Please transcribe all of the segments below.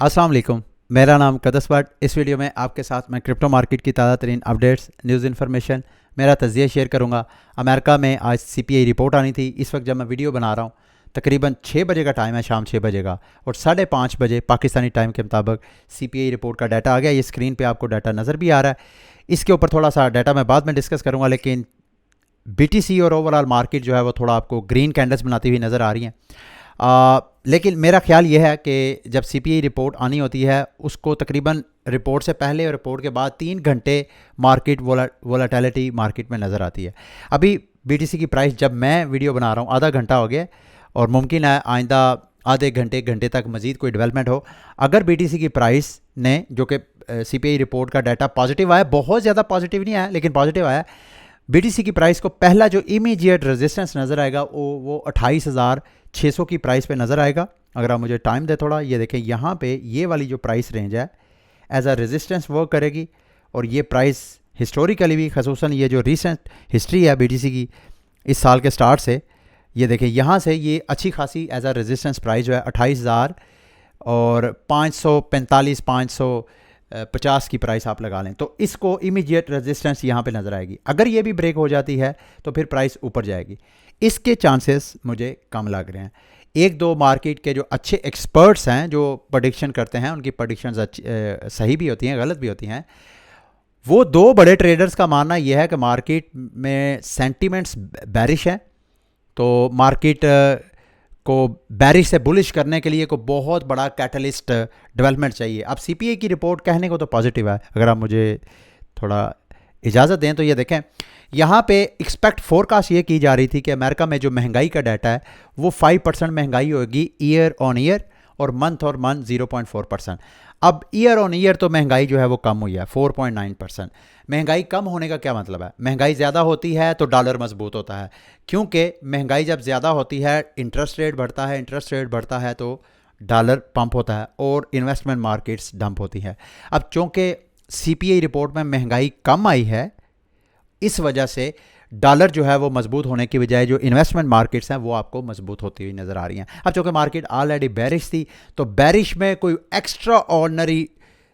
अस्सलाम वालेकुम। मेरा नाम कदस भट्ट। इस वीडियो में आपके साथ मैं क्रिप्टो मार्केट की ताज़ा तरीन अपडेट्स, न्यूज़ इन्फॉर्मेशन, मेरा तजिया शेयर करूंगा। अमेरिका में आज सीपीआई रिपोर्ट आनी थी। इस वक्त जब मैं वीडियो बना रहा हूं तकरीबन 6 बजे का टाइम है, शाम 6 बजे का, और 5:30 बजे पाकिस्तानी टाइम के मुताबिक सीपीआई रिपोर्ट का डाटा आ गया। ये स्क्रीन पे आपको डाटा नज़र भी आ रहा है। इसके ऊपर थोड़ा सा डाटा मैं बाद में डिस्कस करूँगा, लेकिन बीटीसी और ओवरऑल मार्केट जो है वो थोड़ा आपको ग्रीन कैंडल्स बनाती हुई नज़र आ रही हैं। लेकिन मेरा ख्याल ये है कि जब सीपीआई रिपोर्ट आनी होती है उसको तकरीबन रिपोर्ट से पहले और रिपोर्ट के बाद 3 घंटे मार्केट वोलाटिलिटी मार्केट में नज़र आती है। अभी बीटीसी की प्राइस, जब मैं वीडियो बना रहा हूँ, आधा घंटा हो गया और मुमकिन है आइंदा आधे घंटे घंटे तक मज़ीद कोई डेवलपमेंट हो। अगर बीटीसी की प्राइस ने, जो कि सीपीआई रिपोर्ट का डाटा पॉजिटिव आया, बहुत ज़्यादा पॉजिटिव नहीं आया लेकिन पॉजिटिव आया, बीटीसी की प्राइस को पहला जो इमीडिएट रेजिस्टेंस नज़र आएगा वो 28,600 की प्राइस पे नज़र आएगा। अगर आप मुझे टाइम दे थोड़ा, ये देखें यहाँ पे ये वाली जो प्राइस रेंज है एज अ रेजिस्टेंस वर्क करेगी। और ये प्राइस हिस्टोरिकली भी, खसूसन ये जो रिसेंट हिस्ट्री है बीटीसी की इस साल के स्टार्ट से, ये देखें यहाँ से ये अच्छी खासी एज अ रेजिस्टेंस प्राइस जो है 28,000 और 545 550 की प्राइस आप लगा लें, तो इसको इमीडिएट रेजिस्टेंस यहाँ पे नज़र आएगी। अगर ये भी ब्रेक हो जाती है तो फिर प्राइस ऊपर जाएगी। इसके चांसेस मुझे कम लग रहे हैं। एक दो मार्केट के जो अच्छे एक्सपर्ट्स हैं जो प्रेडिक्शन करते हैं, उनकी प्रेडिक्शंस सही भी होती हैं, गलत भी होती हैं। वो दो बड़े ट्रेडर्स का मानना यह है कि मार्केट में सेंटिमेंट्स बैरिश हैं, तो मार्केट को बैरिश से बुलिश करने के लिए को बहुत बड़ा कैटलिस्ट डेवलपमेंट चाहिए। अब सीपीआई की रिपोर्ट कहने को तो पॉजिटिव है, अगर आप मुझे थोड़ा इजाज़त दें तो ये देखें यहाँ पे एक्सपेक्ट फोरकास्ट ये की जा रही थी कि अमेरिका में जो महंगाई का डाटा है वो 5% महंगाई होगी ईयर ऑन ईयर, और मंथ 0.4%। अब ईयर ऑन ईयर तो महंगाई जो है वो कम हुई है 4.9%। महंगाई कम होने का क्या मतलब है? महंगाई ज़्यादा होती है तो डॉलर मजबूत होता है, क्योंकि महंगाई जब ज़्यादा होती है इंटरेस्ट रेट बढ़ता है, इंटरेस्ट रेट बढ़ता है तो डॉलर पंप होता है और इन्वेस्टमेंट मार्केट्स डंप होती है। अब चूँकि सीपीआई रिपोर्ट में महंगाई कम आई है, इस वजह से डॉलर जो है वो मजबूत होने की बजाय जो इन्वेस्टमेंट मार्केट्स हैं वो आपको मजबूत होती हुई नज़र आ रही हैं। अब चूँकि मार्केट ऑलरेडी बैरिश थी, तो बैरिश में कोई एक्स्ट्रा ऑर्डनरी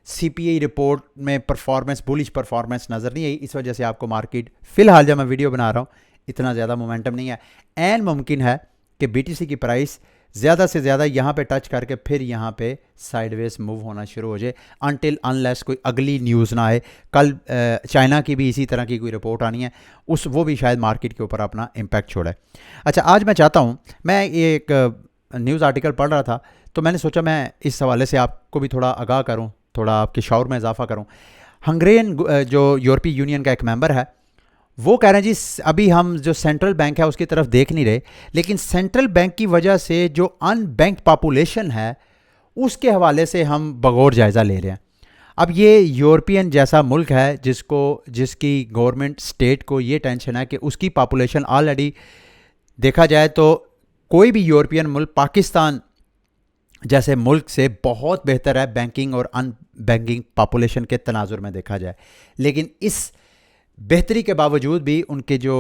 सीपीआई रिपोर्ट में परफॉर्मेंस, बुलिश परफॉर्मेंस नज़र नहीं आई। इस वजह से आपको मार्केट फ़िलहाल जब मैं वीडियो बना रहा हूँ इतना ज़्यादा मोमेंटम नहीं है। एंड मुमकिन है कि बीटीसी की प्राइस ज़्यादा से ज़्यादा यहाँ पे टच करके फिर यहाँ पे साइडवेज मूव होना शुरू हो जाए, अनटिल अनलेस कोई अगली न्यूज़ ना आए। कल चाइना की भी इसी तरह की कोई रिपोर्ट आनी है, वो भी शायद मार्केट के ऊपर अपना इम्पैक्ट छोड़े। अच्छा, आज मैं चाहता हूँ, मैं एक न्यूज़ आर्टिकल पढ़ रहा था तो मैंने सोचा मैं इस हवाले से आपको भी थोड़ा आगाह करूँ, थोड़ा आपके शौर में इजाफा करूँ। हंगेरियन जो यूरोपीय यूनियन का एक मेंबर है, वो कह रहे हैं जी अभी हम जो सेंट्रल बैंक है उसकी तरफ देख नहीं रहे, लेकिन सेंट्रल बैंक की वजह से जो अनबैंक्ड पॉपुलेशन है उसके हवाले से हम बगौर जायज़ा ले रहे हैं। अब ये यूरोपियन जैसा मुल्क है जिसकी गवर्नमेंट स्टेट को ये टेंशन है कि उसकी पॉपुलेशन ऑलरेडी, देखा जाए तो कोई भी यूरोपियन मुल्क पाकिस्तान जैसे मुल्क से बहुत बेहतर है बैंकिंग और अनबैंकिंग पॉपुलेशन के तनाजुर में देखा जाए, लेकिन इस बेहतरी के बावजूद भी उनके जो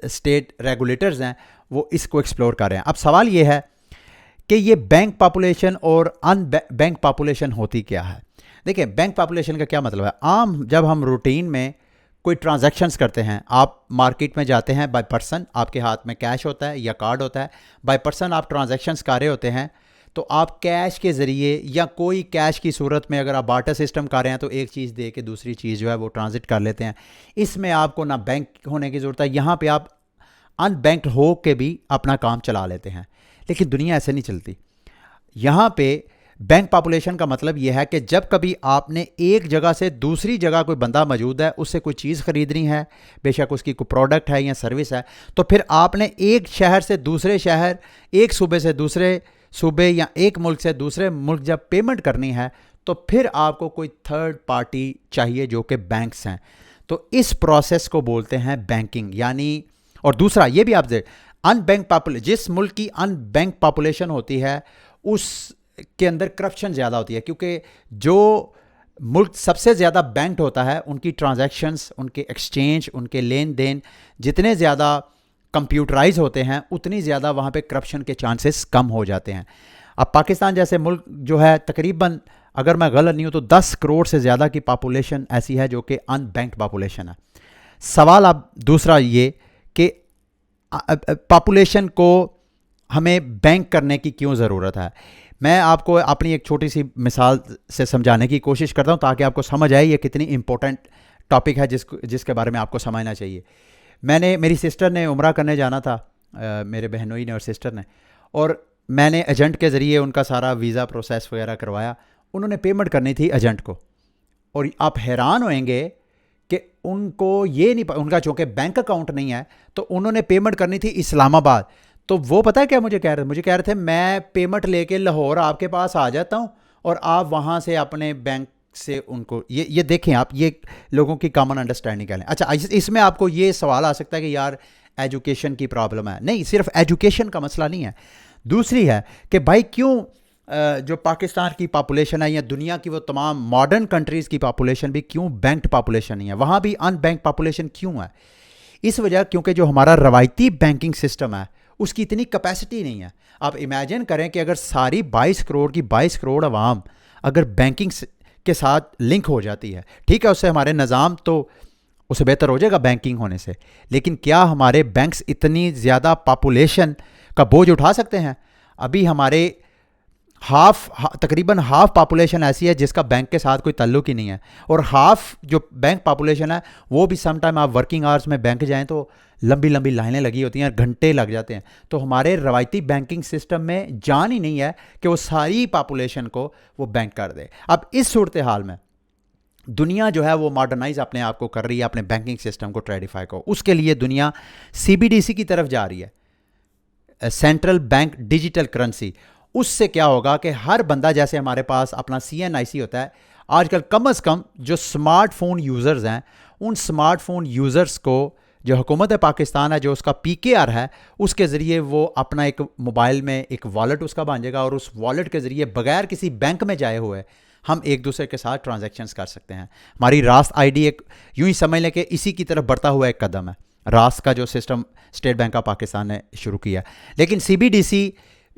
स्टेट रेगुलेटर्स हैं वो इसको एक्सप्लोर कर रहे हैं। अब सवाल ये है कि ये बैंक पॉपुलेशन और अनबैंक पॉपुलेशन होती क्या है। देखिए, बैंक पॉपुलेशन का क्या मतलब है? आम जब हम रूटीन में कोई ट्रांजैक्शंस करते हैं, आप मार्केट में जाते हैं बाय पर्सन, आपके हाथ में कैश होता है या कार्ड होता है, बाय पर्सन आप ट्रांजैक्शंस कर रहे होते हैं, तो आप कैश के ज़रिए या कोई कैश की सूरत में अगर आप बार्टर सिस्टम कर रहे हैं तो एक चीज़ दे के दूसरी चीज़ जो है वो ट्रांजिट कर लेते हैं। इसमें आपको ना बैंक होने की ज़रूरत है, यहाँ पे आप अनबैंक्ड हो के भी अपना काम चला लेते हैं। लेकिन दुनिया ऐसे नहीं चलती। यहाँ पे बैंक पॉपुलेशन का मतलब यह है कि जब कभी आपने एक जगह से दूसरी जगह कोई बंदा मौजूद है, उससे कोई चीज़ ख़रीदनी है, बेशक उसकी कोई प्रोडक्ट है या सर्विस है, तो फिर आपने एक शहर से दूसरे शहर, एक सूबे से दूसरे सूबे या एक मुल्क से दूसरे मुल्क जब पेमेंट करनी है तो फिर आपको कोई थर्ड पार्टी चाहिए जो कि बैंक्स हैं। तो इस प्रोसेस को बोलते हैं बैंकिंग, यानी। और दूसरा ये भी आप अनबैंक पॉपुलेशन, जिस मुल्क की अनबैंक पॉपुलेशन होती है उसके अंदर करप्शन ज़्यादा होती है, क्योंकि जो मुल्क सबसे ज़्यादा बैंक्ड होता है उनकी ट्रांजैक्शंस, उनके एक्सचेंज, उनके लेन देन जितने ज़्यादा कंप्यूटराइज होते हैं उतनी ज़्यादा वहाँ पे करप्शन के चांसेस कम हो जाते हैं। अब पाकिस्तान जैसे मुल्क जो है तकरीबन, अगर मैं गलत नहीं हूँ तो 10 करोड़ से ज़्यादा की पॉपुलेशन ऐसी है जो कि अनबैंक्ड पॉपुलेशन है। सवाल अब दूसरा ये कि पॉपुलेशन को हमें बैंक करने की क्यों ज़रूरत है। मैं आपको अपनी एक छोटी सी मिसाल से समझाने की कोशिश करता हूँ ताकि आपको समझ आए ये कितनी इंपॉर्टेंट टॉपिक है जिसके बारे में आपको समझना चाहिए। मेरी सिस्टर ने उम्रा करने जाना था, मेरे बहनोई ने और सिस्टर ने, और मैंने एजेंट के ज़रिए उनका सारा वीज़ा प्रोसेस वगैरह करवाया। उन्होंने पेमेंट करनी थी एजेंट को, और आप हैरान होएंगे कि उनको ये नहीं, उनका चूँकि बैंक अकाउंट नहीं है तो उन्होंने पेमेंट करनी थी इस्लामाबाद। तो वो पता है क्या मुझे कह रहे थे, मुझे कह रहे थे मैं पेमेंट लेके लाहौर आपके पास आ जाता हूँ और आप वहाँ से अपने बैंक से उनको, ये देखें आप, ये लोगों की कॉमन अंडरस्टैंडिंग करें। अच्छा, इसमें आपको ये सवाल आ सकता है कि यार एजुकेशन की प्रॉब्लम है। नहीं, सिर्फ एजुकेशन का मसला नहीं है। दूसरी है कि भाई क्यों जो पाकिस्तान की पॉपुलेशन है या दुनिया की वो तमाम मॉडर्न कंट्रीज़ की पॉपुलेशन भी क्यों बैंक्ड पॉपुलेशन नहीं है, वहाँ भी अनबैंक्ड पॉपुलेशन क्यों है। इस वजह क्योंकि जो हमारा रवायती बैंकिंग सिस्टम है उसकी इतनी कैपेसिटी नहीं है। आप इमेजिन करें कि अगर सारी 22 करोड़ की 22 करोड़ आवाम अगर बैंकिंग के साथ लिंक हो जाती है, ठीक है, उससे हमारे निज़ाम तो उससे बेहतर हो जाएगा बैंकिंग होने से, लेकिन क्या हमारे बैंक्स इतनी ज़्यादा पॉपुलेशन का बोझ उठा सकते हैं। अभी हमारे तकरीबन हाफ पॉपुलेशन ऐसी है जिसका बैंक के साथ कोई ताल्लुक ही नहीं है, और हाफ जो बैंक पॉपुलेशन है वो भी समटाइम आप वर्किंग आवर्स में बैंक जाएं तो लंबी लंबी लाइनें लगी होती हैं, घंटे लग जाते हैं। तो हमारे रवायती बैंकिंग सिस्टम में जान ही नहीं है कि वो सारी पॉपुलेशन को वो बैंक कर दे। अब इस सूरत हाल में दुनिया जो है वो मॉडर्नाइज अपने आप को कर रही है, अपने बैंकिंग सिस्टम को ट्रेडिफाई को, उसके लिए दुनिया CBDC की तरफ जा रही है, सेंट्रल बैंक डिजिटल करेंसी। उससे क्या होगा कि हर बंदा, जैसे हमारे पास अपना CNIC होता है, आजकल कम से कम जो स्मार्टफोन यूज़र्स हैं उन स्मार्टफोन यूज़र्स को जो हुकूमत पाकिस्तान है, जो उसका PKR है, उसके ज़रिए वो अपना एक मोबाइल में एक वॉलेट उसका बन जाएगा, और उस वॉलेट के ज़रिए बगैर किसी बैंक में जाए हुए हम एक दूसरे के साथ ट्रांजैक्शंस कर सकते हैं। हमारी रास्त ID एक यूं ही समझ लें कि इसी की तरफ बढ़ता हुआ एक कदम है, रास्त का जो system state bank of Pakistan ने शुरू किया। लेकिन CBDC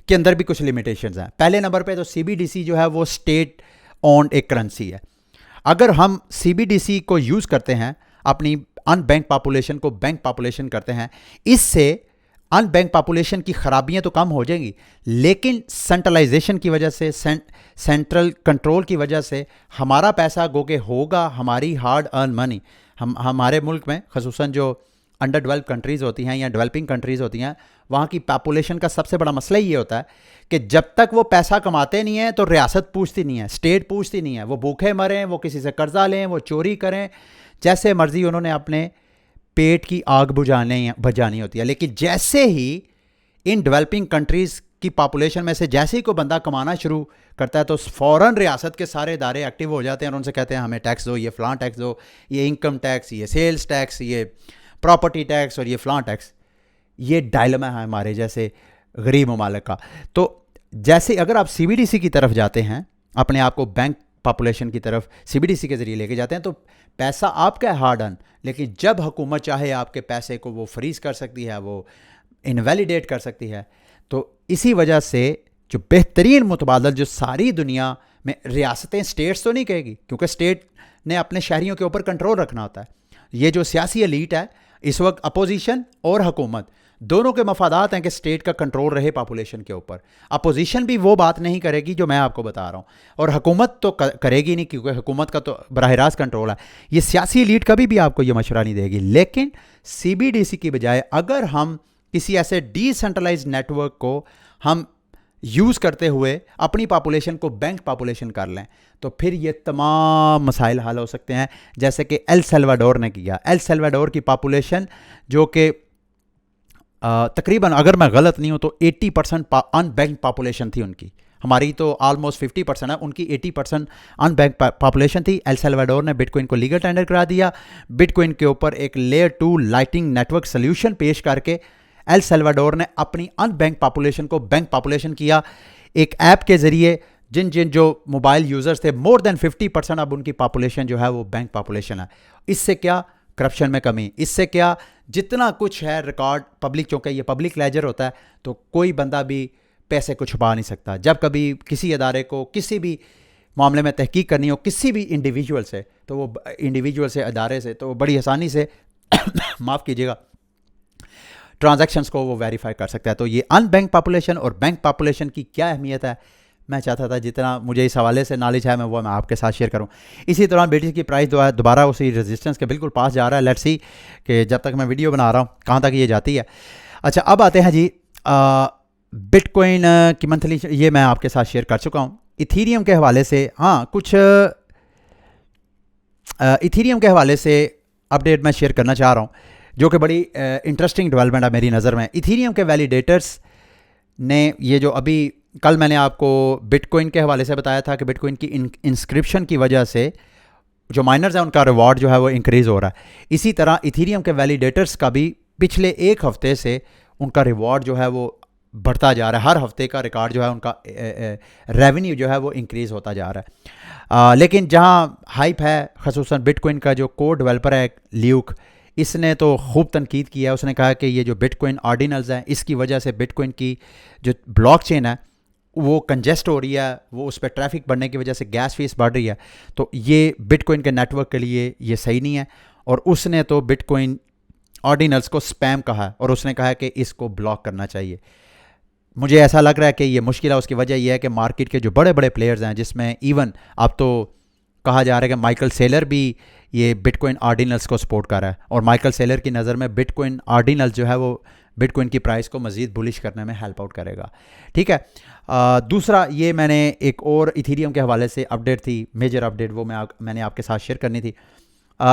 के अंदर भी कुछ लिमिटेशंस हैं। पहले नंबर पे तो CBDC जो है वो स्टेट ओन्ड एक करेंसी है। अगर हम CBDC को यूज़ करते हैं, अपनी अनबैंक पॉपुलेशन को बैंक पॉपुलेशन करते हैं, इससे अनबैंक पॉपुलेशन की खराबियां तो कम हो जाएंगी, लेकिन सेंट्रलाइजेशन की वजह से, सेंट्रल कंट्रोल की वजह से हमारा पैसा गोगे होगा, हमारी हार्ड अर्न मनी, हमारे मुल्क में खसूसन जो अंडर डेवलप कंट्रीज़ होती हैं या डेवलपिंग कंट्रीज़ होती हैं, वहाँ की पॉपुलेशन का सबसे बड़ा मसला ये होता है कि जब तक वो पैसा कमाते नहीं हैं तो रियासत पूछती नहीं है, स्टेट पूछती नहीं है। वो भूखे मरें, वो किसी से कर्जा लें, वो चोरी करें, जैसे मर्जी उन्होंने अपने पेट की आग बुझानी होती है। लेकिन जैसे ही इन डेवलपिंग कंट्रीज़ की पॉपुलेशन में से जैसे ही कोई बंदा कमाना शुरू करता है तो फ़ौरन रियासत के सारे इदारे एक्टिव हो जाते हैं और उनसे कहते हैं हमें टैक्स दो, ये फ़लाँ टैक्स दो, ये इनकम टैक्स, ये सेल्स टैक्स, ये प्रॉपर्टी टैक्स और ये फ़लाँ टैक्स। ये डायलेमा है हमारे जैसे गरीब ममालिक का। तो जैसे अगर आप CBDC की तरफ जाते हैं, अपने आप को बैंक पॉपुलेशन की तरफ CBDC के ज़रिए लेके जाते हैं, तो पैसा आपका है हार्ड अर्न, लेकिन जब हुकूमत चाहे आपके पैसे को वो फ्रीज कर सकती है, वो इनवैलिडेट कर सकती है। तो इसी वजह से जो बेहतरीन मुतबादल जो सारी दुनिया में, रियासतें, स्टेट्स तो नहीं कहेगी क्योंकि स्टेट ने अपने शहरियों के ऊपर कंट्रोल रखना होता है। ये जो सियासी एलीट है इस वक्त, अपोजिशन और हुकूमत दोनों के मफादात हैं कि स्टेट का कंट्रोल रहे पॉपुलेशन के ऊपर। अपोजिशन भी वो बात नहीं करेगी जो मैं आपको बता रहा हूँ, और हुकूमत तो करेगी नहीं क्योंकि हुकूमत का तो बराह रास्त कंट्रोल है। ये सियासी एलीट कभी भी आपको ये मशवरा नहीं देगी। लेकिन CBDC की बजाय अगर हम किसी ऐसे डिसेंट्रलाइज्ड नेटवर्क को हम यूज़ करते हुए अपनी पॉपुलेशन को बैंक पॉपुलेशन कर लें, तो फिर ये तमाम मसाइल हल हो सकते हैं, जैसे कि एल सल्वाडोर ने किया। एल सल्वाडोर की पॉपुलेशन जो कि तकरीबन, अगर मैं गलत नहीं हूँ तो 80% अनबैंक पॉपुलेशन थी उनकी। हमारी तो ऑलमोस्ट 50% है, उनकी 80% अनबैंक पॉपुलेशन थी। एल सल्वाडोर ने बिटकॉइन को लीगल टेंडर करा दिया। बिटकॉइन के ऊपर एक लेयर 2 लाइटिंग नेटवर्क सोल्यूशन पेश करके एल सल्वाडोर ने अपनी अनबैंक पॉपुलेशन को बैंक पॉपुलेशन किया। एक ऐप के ज़रिए जिन जो मोबाइल यूज़र्स थे, मोर देन 50% अब उनकी पॉपुलेशन जो है वो बैंक पॉपुलेशन है। इससे क्या, करप्शन में कमी। इससे क्या, जितना कुछ है रिकॉर्ड पब्लिक, चूँकि ये पब्लिक लेजर होता है तो कोई बंदा भी पैसे को छुपा नहीं सकता। जब कभी किसी अदारे को किसी भी मामले में तहकीक करनी हो किसी भी इंडिविजुअल से, तो वो इंडिविजुअल से, अदारे से, तो वो बड़ी आसानी से माफ़ कीजिएगा, ट्रांजैक्शंस को वो वेरीफाई कर सकता है। तो ये अनबैंक पॉपुलेशन और बैंक पॉपुलेशन की क्या अहमियत है, मैं चाहता था जितना मुझे इस हवाले से नॉलेज है मैं आपके साथ शेयर करूं। इसी दौरान BTC की प्राइस दोबारा उसी रेजिस्टेंस के बिल्कुल पास जा रहा है। लेट्स सी कि जब तक मैं वीडियो बना रहा हूं कहां तक ये जाती है। अच्छा, अब आते हैं जी बिटकॉइन की मंथली, ये मैं आपके साथ शेयर कर चुका हूं। इथीरियम के हवाले से कुछ इथीरियम के हवाले से अपडेट मैं शेयर करना चाह रहा हूँ, जो कि बड़ी इंटरेस्टिंग डेवलपमेंट है मेरी नज़र में। इथीरियम के वैलिडेटर्स ने ये जो अभी कल मैंने आपको बिटकॉइन के हवाले से बताया था कि बिटकॉइन की इंस्क्रिप्शन की वजह से जो माइनर्स हैं उनका रिवॉर्ड जो है वो इंक्रीज़ हो रहा है। इसी तरह इथीरियम के वैलिडेटर्स का भी पिछले एक हफ्ते से उनका रिवॉर्ड जो है वो बढ़ता जा रहा है। हर हफ्ते का रिकॉर्ड जो है उनका रेवेन्यू जो है वो इंक्रीज़ होता जा रहा है। लेकिन जहाँ हाइप है, ख़ुसूसन बिटकॉइन का जो कोड डेवलपर है ल्यूक, इसने तो खूब तनकीद किया है। उसने कहा कि ये जो बिटकॉइन ऑर्डिनल्स हैं इसकी वजह से बिटकॉइन की जो ब्लॉकचेन है वो कंजेस्ट हो रही है, वो उस पर ट्रैफिक बढ़ने की वजह से गैस फीस बढ़ रही है। तो ये बिटकॉइन के नेटवर्क के लिए ये सही नहीं है। और उसने तो बिटकॉइन ऑर्डिनल्स को स्पैम कहा है और उसने कहा है कि इसको ब्लॉक करना चाहिए। मुझे ऐसा लग रहा है कि ये मुश्किल है। उसकी वजह यह है कि मार्केट के जो बड़े बड़े प्लेयर्स हैं, जिसमें इवन अब तो कहा जा रहा है कि माइकल सेलर भी ये बिटकॉइन ऑर्डिनल्स को सपोर्ट कर रहा है, और माइकल सेलर की नज़र में बिटकॉइन ऑर्डिनल्स जो है वो बिटकॉइन की प्राइस को मज़ीद बुलिश करने में हेल्प आउट करेगा। ठीक है। दूसरा, ये मैंने एक और इथीरियम के हवाले से अपडेट थी, मेजर अपडेट, वो मैंने आपके साथ शेयर करनी थी।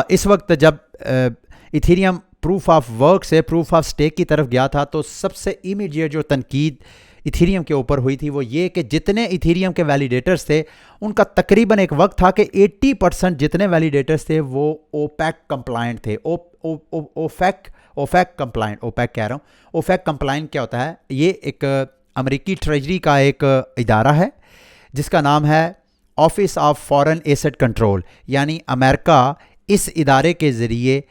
इस वक्त जब इथीरियम प्रूफ ऑफ वर्क से प्रूफ ऑफ स्टेक की तरफ गया था, तो सबसे इमीडिएट जो तनकीद इथीरियम के ऊपर हुई थी वो ये कि जितने इथीरियम के वैलिडेटर्स थे उनका तकरीबन एक वक्त था कि 80% जितने वैलिडेटर्स थे वो ओपेक कंप्लायंट थे। ओपेक कंप्लायंट, ओपेक कह रहा हूँ। ओपेक कंप्लायंट क्या होता है? ये एक अमेरिकी ट्रेजरी का एक इदारा है जिसका नाम है office of foreign asset control. यानी अमेरिका इस इदारे के ज़रिए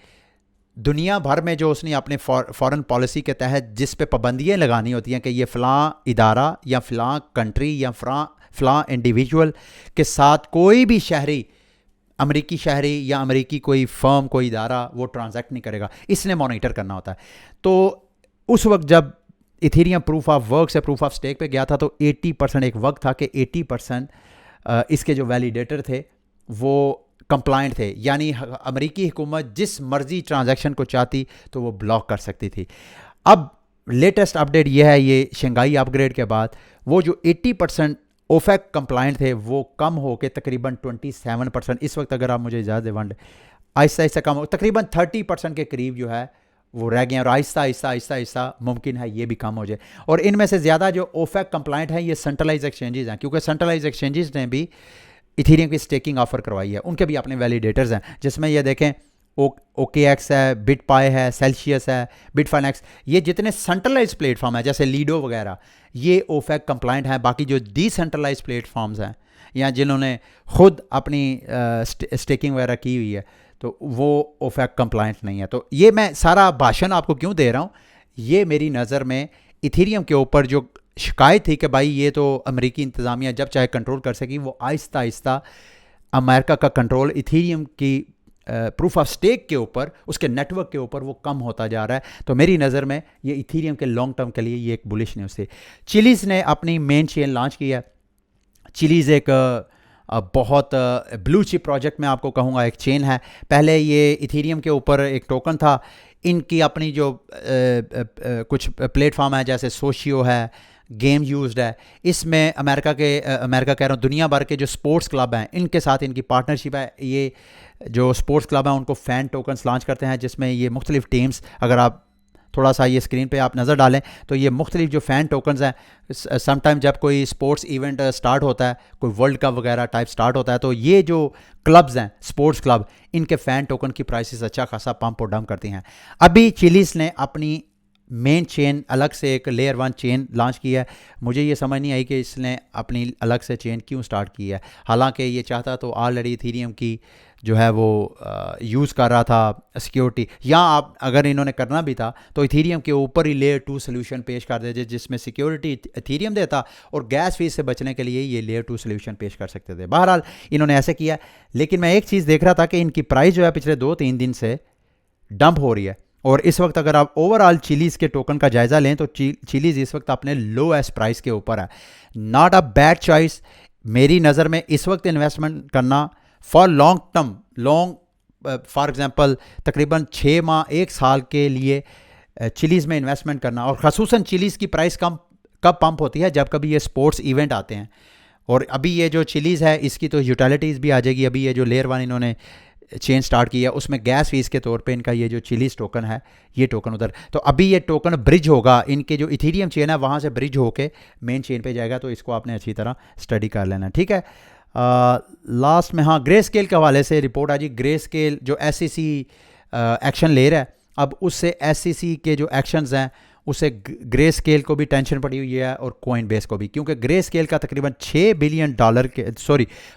दुनिया भर में जो उसने अपने फॉरेन पॉलिसी के तहत जिस पे पाबंदियाँ लगानी होती हैं कि ये फ़लाँ इदारा या फ़लाँ कंट्री या फ़लाँ इंडिविजुअल के साथ कोई भी शहरी, अमेरिकी शहरी या अमेरिकी कोई फर्म, कोई इदारा वो ट्रांजैक्ट नहीं करेगा, इसने मॉनिटर करना होता है। तो उस वक्त जब इथीरियम प्रूफ ऑफ वर्क से प्रूफ ऑफ स्टेक पे गया था तो 80%, एक वक्त था कि 80% इसके जो वैलिडेटर थे वो कंप्लाइंट थे। यानी अमेरिकी हुकूमत जिस मर्जी ट्रांजैक्शन को चाहती तो वो ब्लॉक कर सकती थी। अब लेटेस्ट अपडेट ये है, ये शंघाई अपग्रेड के बाद वो जो 80% ओफेक कंप्लाइंट थे वो कम हो के तकरीबन 27%, इस वक्त अगर आप मुझे इजाज़त दें आहिस्ता आहिस्ता कम हो, तकरीबन 30% के करीब जो है वो रह गए हैं। और आहिस्ता आहिस्ता आहिस्ता आहिस्ता मुमकिन है ये भी कम हो जाए। और इनमें से ज़्यादा जो ओफेक कंप्लाइंट हैं ये सेंट्रलाइज एक्सचेंजेस हैं, क्योंकि सेंट्रलाइज एक्सचेंजेस ने भी इथीरियम की स्टेकिंग ऑफर करवाई है। उनके भी अपने वैलिडेटर्स हैं, जिसमें ये देखें OKX है, बिटपाई है, सेल्सियस है, बिटफाइनेक्स, ये जितने सेंट्रलाइज प्लेटफॉर्म है जैसे लीडो वगैरह, ये ओफेक कंप्लाइंट हैं। बाकी जो डिसेंट्रलाइज प्लेटफॉर्म्स हैं या जिन्होंने खुद अपनी स्टेकिंग वगैरह की हुई है तो वो ओफेक कंप्लाइंट नहीं है। तो ये मैं सारा भाषण आपको क्यों दे रहा हूँ, ये मेरी नज़र में इथीरियम के ऊपर जो शिकायत थी कि भाई ये तो अमेरिकी इंतज़ामिया जब चाहे कंट्रोल कर सकी, वो आहिस्ता आहिस्ता अमेरिका का कंट्रोल इथीरियम की प्रूफ ऑफ स्टेक के ऊपर, उसके नेटवर्क के ऊपर वो कम होता जा रहा है। तो मेरी नज़र में ये इथीरियम के लॉन्ग टर्म के लिए ये एक बुलिश न्यूज़ थी। चिलीज़ ने अपनी मेन चेन लॉन्च की है। चिलीज़ एक बहुत ब्लू चिप प्रोजेक्ट में आपको कहूँगा एक चेन है। पहले ये इथीरियम के ऊपर एक टोकन था। इनकी अपनी जो कुछ प्लेटफॉर्म है जैसे सोशियो है, गेम यूज्ड है, इसमें अमेरिका कह रहा हूँ दुनिया भर के जो स्पोर्ट्स क्लब हैं इनके साथ इनकी पार्टनरशिप है। ये जो स्पोर्ट्स क्लब हैं उनको फ़ैन टोकन्स लॉन्च करते हैं, जिसमें ये मुख्तलिफ टीम्स, अगर आप थोड़ा सा ये स्क्रीन पे आप नज़र डालें तो ये मुख्तलिफ जो फ़ैन टोकन्स हैं, समटाइम जब कोई स्पोर्ट्स इवेंट स्टार्ट होता है, कोई वर्ल्ड कप वगैरह टाइप स्टार्ट होता है, तो ये जो क्लब्स हैं स्पोर्ट्स क्लब, इनके फ़ैन टोकन की प्राइसेस अच्छा खासा पंप और डंप करती हैं। अभी चिलीज़ ने अपनी मेन चेन अलग से एक लेयर 1 चेन लॉन्च किया है। मुझे ये समझ नहीं आई कि इसने अपनी अलग से चेन क्यों स्टार्ट की है, हालांकि ये चाहता तो ऑलरेडी इथीरियम की जो है वो यूज़ कर रहा था सिक्योरिटी, या आप अगर इन्होंने करना भी था तो इथीरियम के ऊपर ही लेयर 2 सोल्यूशन पेश कर देते जिसमें सिक्योरिटी इथीरियम देता और गैस फीस से बचने के लिए ये लेयर 2 सोल्यूशन पेश कर सकते थे। बहरहाल इन्होंने ऐसे किया, लेकिन मैं एक चीज़ देख रहा था कि इनकी प्राइस जो है पिछले 2-3 दिन से डंप हो रही है, और इस वक्त अगर आप ओवरऑल चिलीज़ के टोकन का जायज़ा लें तो चिलीज़ इस वक्त अपने लोएस्ट प्राइस के ऊपर है। नॉट अ बैड चॉइस मेरी नज़र में इस वक्त इन्वेस्टमेंट करना for long term, for example तकरीबन 6 माह 1 साल के लिए चिलीज़ में इन्वेस्टमेंट करना, और ख़ुसूसन चिलीज़ की प्राइस कब पंप होती है, जब कभी ये स्पोर्ट्स इवेंट आते हैं। और अभी ये जो चिलीज़ है इसकी तो यूटिलिटीज़ भी आ जाएगी। अभी ये जो लेयर 1 इन्होंने चेन स्टार्ट किया उसमें गैस फीस के तौर पे इनका ये जो चिलीज़ टोकन है ये टोकन उधर, तो अभी ये टोकन ब्रिज होगा, इनके जो इथीरियम चेन है वहाँ से ब्रिज होके मेन चेन पे जाएगा, तो इसको आपने अच्छी तरह स्टडी कर लेना, ठीक है। लास्ट में हाँ, ग्रे स्केल के हवाले से रिपोर्ट आ जी। ग्रे स्केल जो SEC एक्शन ले रहा है, अब उससे SEC के जो एक्शंस हैं उससे ग्रे स्केल को भी टेंशन पड़ी हुई है और कॉइन बेस को भी, क्योंकि ग्रे स्केल का तकरीबन $6 बिलियन के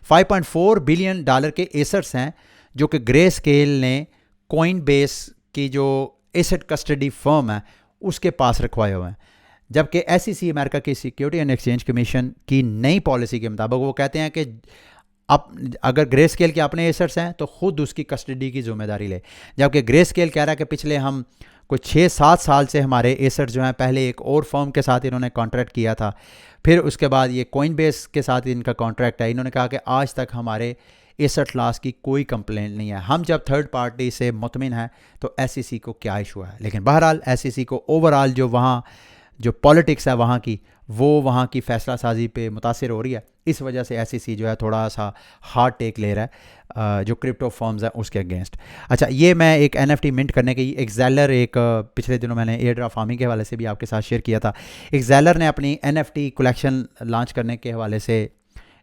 $5.4 बिलियन के एसेट्स हैं जो कि ग्रे स्केल ने कॉइन बेस की जो एसेट कस्टडी फर्म है उसके पास रखवाए हुए हैं। जबकि SEC अमेरिका की सिक्योरिटी एंड एक्सचेंज कमीशन की नई पॉलिसी के मुताबिक वो कहते हैं कि अब अगर ग्रे स्केल के अपने एसेट्स हैं तो खुद उसकी कस्टडी की जिम्मेदारी ले, जबकि ग्रे स्केल कह रहा है कि पिछले हम कुछ 6-7 साल से हमारे एसेट्स जो हैं, पहले एक और फर्म के साथ इन्होंने कॉन्ट्रैक्ट किया था, फिर उसके बाद ये कॉइन बेस के साथ इनका कॉन्ट्रैक्ट है। इन्होंने कहा कि आज तक हमारे एसेट लॉस की कोई कंप्लेंट नहीं है, हम जब थर्ड पार्टी से मुतमिन है तो SEC को क्या इशू है। लेकिन बहरहाल SEC को ओवरऑल जो वहाँ जो पॉलिटिक्स है वहाँ की, वो वहाँ की फ़ैसला साजी पे मुतासिर हो रही है, इस वजह से SEC जो है थोड़ा सा हार्ड टेक ले रहा है जो क्रिप्टो फॉर्म्स हैं उसके अगेंस्ट। अच्छा, ये मैं एक NFT मिंट करने की एक ज़ेलर, एक पिछले दिनों मैंने एयर ड्रॉप फार्मिंग के हवाले से भी आपके साथ शेयर किया था, एक ज़ेलर ने अपनी NFT कलेक्शन लॉन्च करने के हवाले से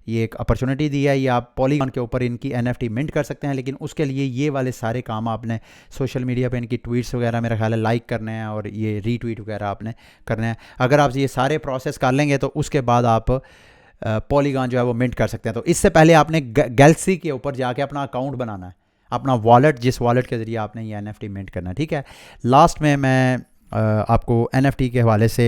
ये एक अपॉर्चुनिटी दी है, ये आप पॉलीगॉन के ऊपर इनकी NFT मिंट कर सकते हैं, लेकिन उसके लिए ये वाले सारे काम आपने सोशल मीडिया पे इनकी ट्वीट्स वगैरह मेरा ख्याल है लाइक करने हैं और ये रीट्वीट वगैरह आपने करने हैं। अगर आप ये सारे प्रोसेस कर लेंगे तो उसके बाद आप पॉलीगॉन जो है वो मिंट कर सकते हैं। तो इससे पहले आपने गैलेक्सी के ऊपर जाके अपना अकाउंट बनाना है, अपना वॉलेट, जिस वॉलेट के ज़रिए आपने ये NFT मिंट करना है, ठीक है। लास्ट में मैं आपको NFT के हवाले से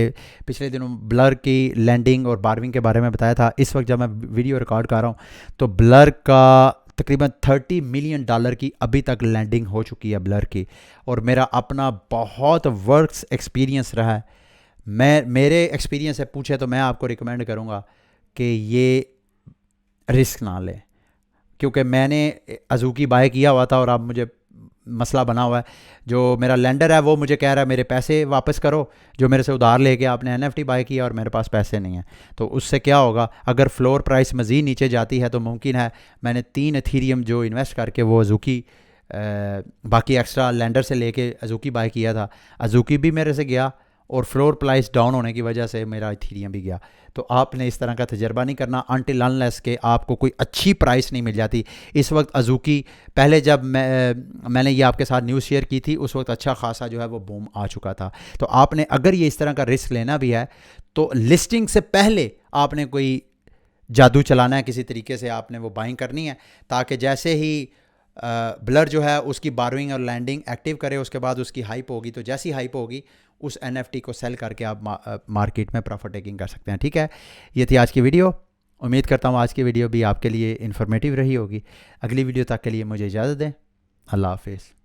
पिछले दिनों ब्लर की लैंडिंग और बारविंग के बारे में बताया था। इस वक्त जब मैं वीडियो रिकॉर्ड कर रहा हूँ तो ब्लर का तकरीबन $30 मिलियन की अभी तक लैंडिंग हो चुकी है ब्लर की, और मेरा अपना बहुत वर्क्स एक्सपीरियंस रहा है। मेरे एक्सपीरियंस से पूछे तो मैं आपको रिकमेंड करूँगा कि ये रिस्क ना लें, क्योंकि मैंने अज़ूकी बाय किया हुआ था और अब मुझे मसला बना हुआ है। जो मेरा लेंडर है वो मुझे कह रहा है मेरे पैसे वापस करो, जो मेरे से उधार लेके आपने NFT बाय किया और मेरे पास पैसे नहीं हैं। तो उससे क्या होगा, अगर फ्लोर प्राइस मज़ीद नीचे जाती है तो मुमकिन है, मैंने 3 इथीरियम जो इन्वेस्ट करके वो अज़ूकी बाकी एक्स्ट्रा लेंडर से लेके अज़ूकी बाय किया था, अज़ूकी भी मेरे से गया और फ्लोर प्राइस डाउन होने की वजह से मेरा इथीरियम भी गया। तो आपने इस तरह का तजर्बा नहीं करना अनटिल अनलेस के आपको कोई अच्छी प्राइस नहीं मिल जाती। इस वक्त अज़ूकी, पहले जब मैंने ये आपके साथ न्यूज़ शेयर की थी उस वक्त अच्छा खासा जो है वो बूम आ चुका था। तो आपने अगर ये इस तरह का रिस्क लेना भी है तो लिस्टिंग से पहले आपने कोई जादू चलाना है, किसी तरीके से आपने वो बाइंग करनी है, ताकि जैसे ही ब्लर जो है उसकी बारोइंग और लैंडिंग एक्टिव करे, उसके बाद उसकी हाइप होगी, तो जैसी हाइप होगी उस NFT को सेल करके आप मार्केट में प्रॉफिट टेकिंग कर सकते हैं, ठीक है। ये थी आज की वीडियो। उम्मीद करता हूँ आज की वीडियो भी आपके लिए इन्फॉर्मेटिव रही होगी। अगली वीडियो तक के लिए मुझे इजाज़त दें। अल्लाह हाफिज़।